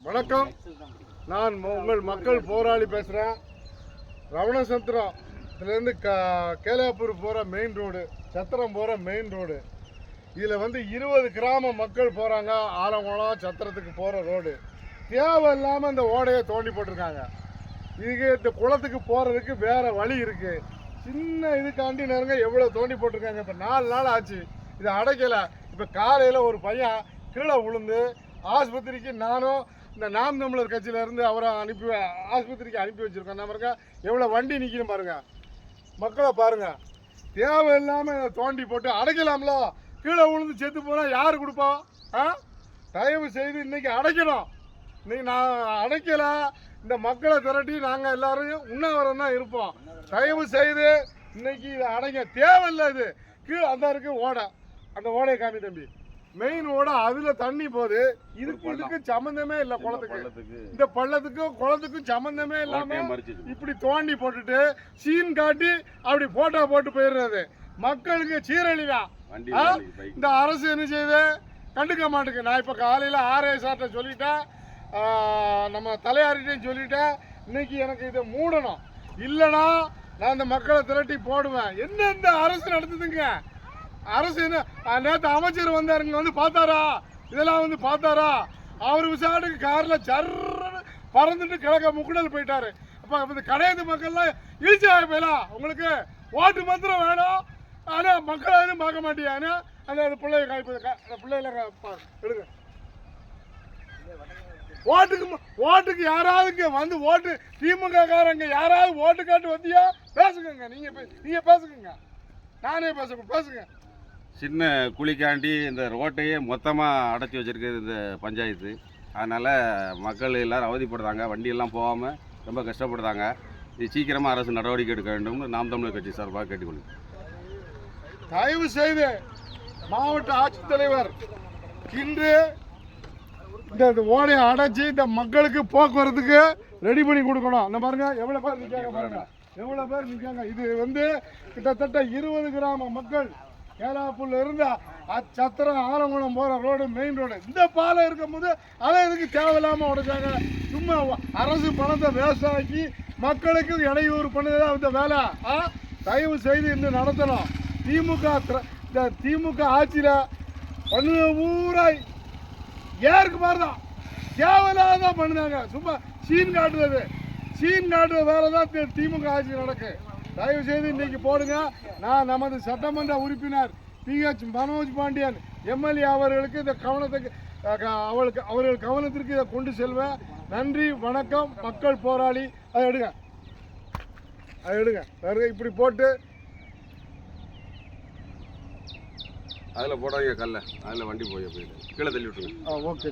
வணக்கம். நான் உங்கள் மக்கள் போராளி பேசுகிறேன். ரவணசத்திரத்துலேருந்து கேலாப்பூர் போகிற மெயின் ரோடு, சத்திரம் போகிற மெயின் ரோடு, இதில் 20 கிராம மக்கள் போகிறாங்க. ஆலங்குளம் சத்திரத்துக்கு போகிற ரோடு தேவையில்லாமல் இந்த ஓடையை தோண்டி போட்டிருக்காங்க. இதுக்கு இந்த குளத்துக்கு போகிறதுக்கு வேறு வழி இருக்குது. சின்ன இதுக்காண்டி நேரங்க எவ்வளோ தோண்டி போட்டிருக்காங்க. இப்போ 4 நாள் ஆச்சு, இதை அடைக்கலை. இப்போ காலையில் ஒரு பையன் கீழே விழுந்து ஆஸ்பத்திரிக்கு நானும் இந்த நாம் தமிழர் கட்சியிலேருந்து அவரை ஆஸ்பத்திரிக்கு அனுப்பி வச்சுருக்கோம். நம்மளுக்கு எவ்வளோ வண்டி நிற்கணும் பாருங்கள். மக்களை பாருங்கள், தேவையில்லாமல் இதை தோண்டி போட்டு அடைக்கலாம்ல. கீழே விழுந்து செத்து போனால் யார் கொடுப்பா? தயவு செய்து இன்றைக்கி அடைக்கணும். இன்றைக்கி நான் அடைக்கலை. இந்த மக்களை திரட்டி நாங்கள் எல்லோரும் உண்ணாவிரம் தான் இருப்போம். தயவு செய்து இன்றைக்கி இதை அடைக்க தேவையில்லை. இது கீழே அந்த இருக்குது ஓடை, அந்த ஓடையை காமி தம்பி. மெயின் ஓட அதில் தண்ணி போகுது. இதுக்கு சம்மந்தமே இல்லை. குளத்துக்கு இந்த பள்ளத்துக்கும் குளத்துக்கும் சம்மந்தமே இல்லாமல் இப்படி தோண்டி போட்டுட்டு சீன் காட்டி அப்படி போட்டோ போட்டு போயிடுறது. மக்களுக்கு சீரழிவா. இந்த அரசு என்ன செய்யுது? கண்டுக்க மாட்டேங்க. நான் இப்போ காலையில் ஆர்எஸ்ஆர்ட்ட சொல்லிட்டேன், நம்ம தலையாரிட்டையும் சொல்லிட்டேன். இன்னைக்கு எனக்கு இதை மூடணும், இல்லைன்னா நான் இந்த மக்களை திரட்டி போடுவேன். என்ன இந்த அரசு நடத்துதுங்க? அரசு என்ன? நேற்று அமைச்சர் வந்தாருங்க, பார்த்தாரா? இதெல்லாம் பார்த்தாரா? அவர் விசாரணைக்கு காரில் சர்ன்னு பறந்துட்டு கிழக்க முக்குடல் போயிட்டாரு. அப்போ இந்த கடையது மக்கள்லாம் இழிச்சாக போயலாம். உங்களுக்கு ஓட்டு மாத்திரம் வேணும், ஆனால் மக்களை எதுவும் பார்க்க மாட்டேன். அந்த பிள்ளைய காய்ப்பு பிள்ளைகளை எடுங்க. ஓட்டுக்கு யாராவது ஓட்டு திமுக காரங்க யாராவது ஓட்டு காட்டு வந்தியா பேசுங்க. நீங்க பேசுங்க, நானே பேசுங்க. சின்ன குழிக்காண்டி இந்த ரோட்டையே மொத்தமாக அடைச்சி வச்சுருக்குது இந்த பஞ்சாயத்து. அதனால் மக்கள் எல்லோரும் அவதிப்படுறாங்க, வண்டியெல்லாம் போகாமல் ரொம்ப கஷ்டப்படுறாங்க. இது சீக்கிரமாக அரசு நடவடிக்கை எடுக்க வேண்டும்னு நாம் தமிழர் கட்சி சார்பாக கேட்டுக்கொள்ளுங்க. தயவு செய்து மாவட்ட ஆட்சித்தலைவர் இன்று இந்த ஓடையை அடைச்சி இந்த மக்களுக்கு போக்குவரத்துக்கு ரெடி பண்ணி கொடுக்கணும். அந்த பாருங்க எவ்வளோ பேர் நிற்காங்க, பாருங்க எவ்வளோ பேர் நிற்காங்க. இது கிட்டத்தட்ட 20 கிராம மக்கள் கேலாப்பூர்ல இருந்து சத்திரம் ஆலங்குளம் போகிற ரோடு, மெயின் ரோடு. இந்த பாலம் இருக்கும்போது அதை எதுக்கு தேவையில்லாமல் உடைச்சாங்க? சும்மா அரசு பணத்தை வேஸ்ட் ஆக்கி மக்களுக்கு இடையூறு பண்ணதான் இந்த வேலை. தயவு செய்து இன்னும் நடத்தணும். திமுக ஆட்சியில் பண்ணுவ பூரா ஏற்கு மாதிரி தான் தேவையில்லாதான் பண்ணுறாங்க. சும்மா சீன் காட்டுறது வேலை தான் திமுக ஆட்சி நடக்கு. தயவு செய்து இன்னைக்கு போடுங்க. நான் நமது சட்டமன்ற உறுப்பினர் PH மனோஜ் பாண்டியன் எம்எல்ஏ அவர்களுக்கு இந்த அவர்கள் கவனத்திற்கு இதை கொண்டு செல்வேன். நன்றி, வணக்கம். மக்கள் போராளி. அதை எடுங்க. இப்படி போட்டு அதில் போடாதீங்க, கல்ல அதில் வண்டி போய் கீழே தள்ளி விட்டுருங்க. ஓகே.